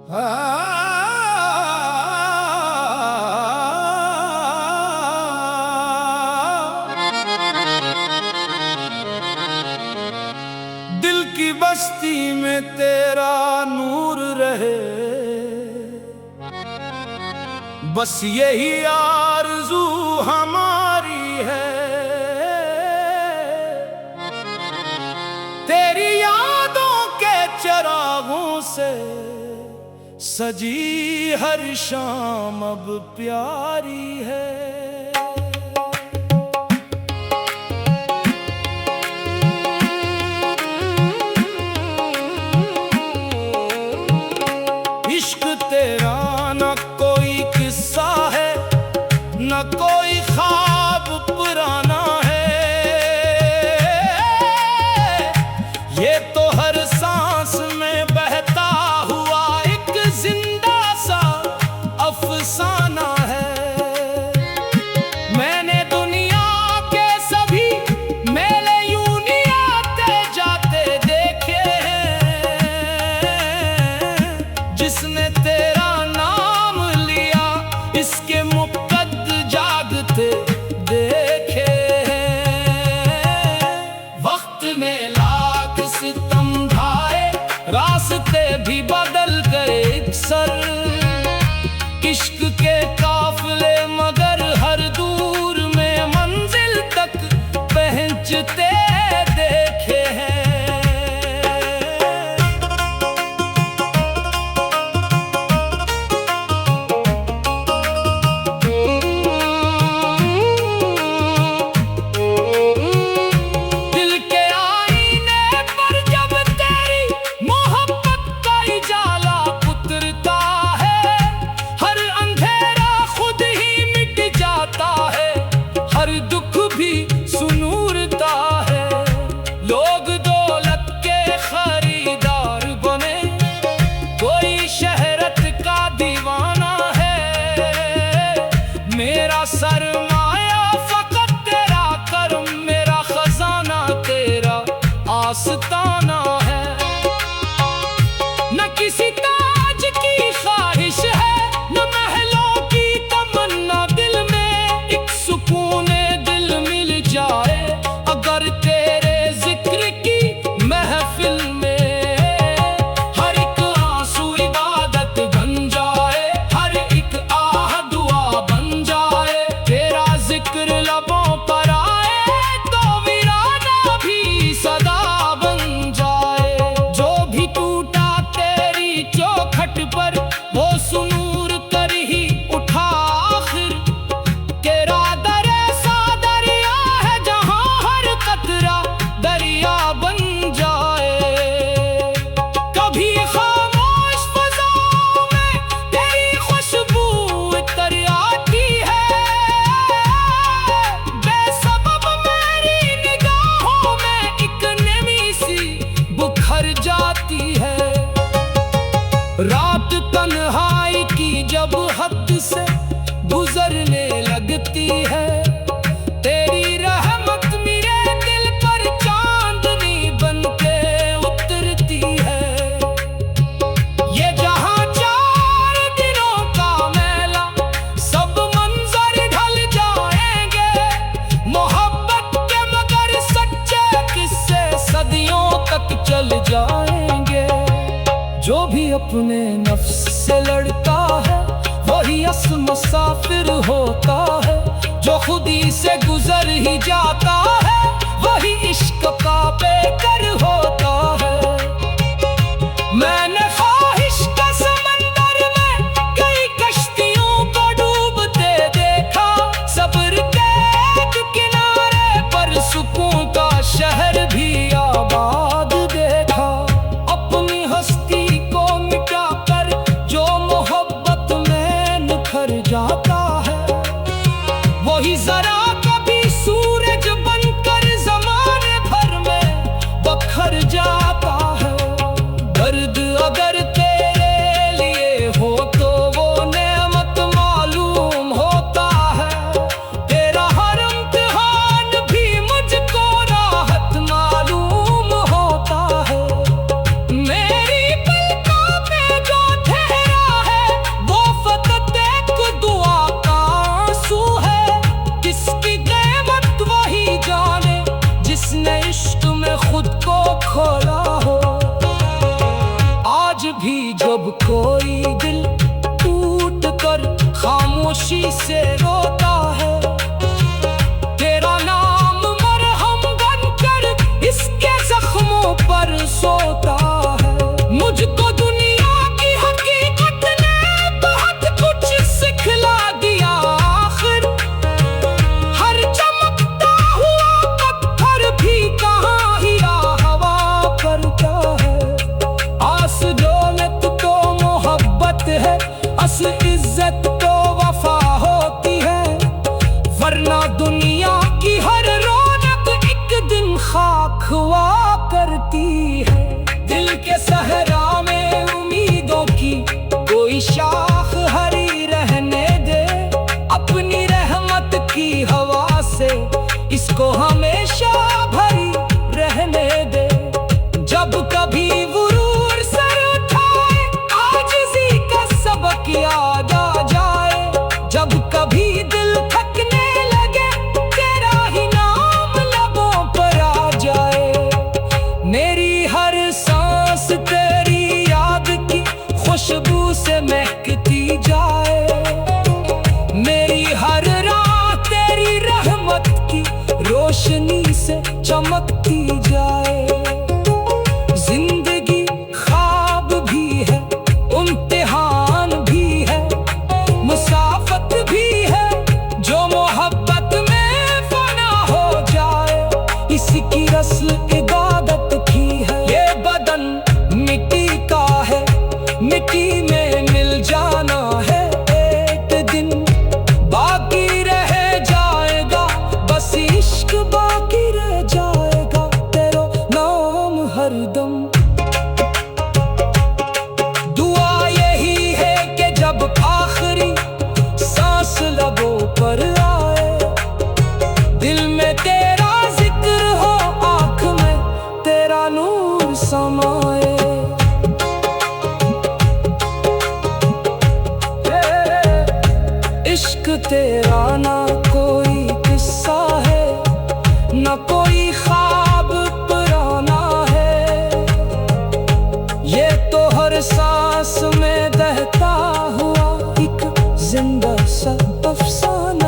दिल की बस्ती में तेरा नूर रहे, बस यही आरज़ू हमारी है। तेरी यादों के चिरागों से सजी हर शाम अब प्यारी है। इश्क तेरा न कोई किस्सा है, न कोई ख्वाब पुराना है। ये तो हर सांस में बहता हुआ एक जिंदा सा अफसाना है। मैंने दुनिया के सभी मेले यूं ही आते जाते देखे हैं। जिसने तेरा नाम लिया इसके मुक़द्द जागते देखे हैं। वक्त ने लाख सितम ढाए, रास्ते भी बदल गए अक्सर। इश्क के काफिले मगर हर दूर में मंजिल तक पहुंचते देखे हैं। दिल के आईने पर जब तेरी मोहब्बत का उजाला उतरता है, हर अंधेरा खुद ही मिट जाता है, हर दुख भी सुनूरता है। लोग दौलत के खरीदार बने, कोई शहरत का दीवाना है। मेरा सरमाया फकत तेरा करम, मेरा खजाना तेरा आस्ताना है। न किसी ताज की ख्वाहिश है, न महलों की तमन्ना दिल में। एक सुकून दिल मिल जाए अगर तेरे जिक्र की महफिल में। हर एक आंसू इबादत बन जाए, हर एक आह दुआ बन जाए। तेरा जिक्र लबों पर आए तो वीराना भी सदा बन जाए। जो भी टूटा तेरी चौखट पर वो सुनूर कर ही उठा आखिर। तेरा दर ऐसा दरिया है जहां हर कतरा दरिया बन जाए। कभी खामोश फ़ज़ाओं में तेरी खुशबू उतर आती है। बेसबब मेरी निगाहों में एक नमी सी बुखर जाती है। रात तन्हाई की जब हद से गुजरने लगती है, तेरी रहमत मेरे दिल पर चांदनी बनके उतरती है। ये जहां चार दिनों का मेला, सब मंजर ढल जाएंगे। मोहब्बत के मगर सच्चे किस्से सदियों तक चल जाएंगे। जो भी अपने नफ्स से लड़ता है वही असल मुसाफिर होता है। जो खुदी से गुजर ही जाता है वही इश्क का बेकर होता है। मैंने ख्वाहिश के समंदर में कई कश्तियों को डूबते देखा। सब्र के एक किनारे पर सुकून का शहर भी आबाद देखा। अपनी हस्ती को मिटा कर जो मोहब्बत में निखर जाता है, वही जरा कभी सूरज बनकर जमाने भर में बखर जाता है। दर्द अगर कोई दिल टूट कर खामोशी से रोता है। तेरा नाम मरहम बनकर इसके जख्मों पर सोता है। मुझको दुनिया की हकीकत ने बहुत कुछ सिखला दिया। आखिर हर चमकता हुआ पत्थर भी कहाँ हीरा हवा करता है। आस दौलत तो मोहब्बत है, अस इज्जत तो वफा होती है। वरना दुनिया की हर रौनक एक दिन खाक हुआ करती है। दिल के सहरा में उम्मीदों की कोई शाख हरी रहने दे। अपनी रहमत की हवा से इसको हमेशा भरी रहने दे। जब कभी गुरूर सर उठाए, आजिज़ी का सबक याद आ जाए। जब कभी दिल थकने लगे, तेरा ही नाम लबों पर आ जाए। मेरी हर सांस तेरी याद की खुशबू से महकती जाए। मेरी हर रात तेरी रहमत की रोशनी से चमकती जाए। जिंदगी ख्वाब भी है, इम्तिहान भी है, मुसाफत भी है, जो मोहब्बत में फना हो जाए। इसकी रस्ल इबादत की है। ये बदन मिट्टी का है, मिट्टी में मिल जाना है। एक दिन बाकी रह जाएगा, बस इश्क बाकी रह जाएगा। तेरा नाम हरदम। दुआ यही है कि जब आखिरी सांस लबों पर आए, दिल में तेरा जिक्र हो, आँख में तेरा नूर समाए। इश्क तेरा ना कोई किस्सा है, ना कोई ख्वाब पुराना है। ये तो हर सांस में बहता हुआ एक जिंदा सा अफसाना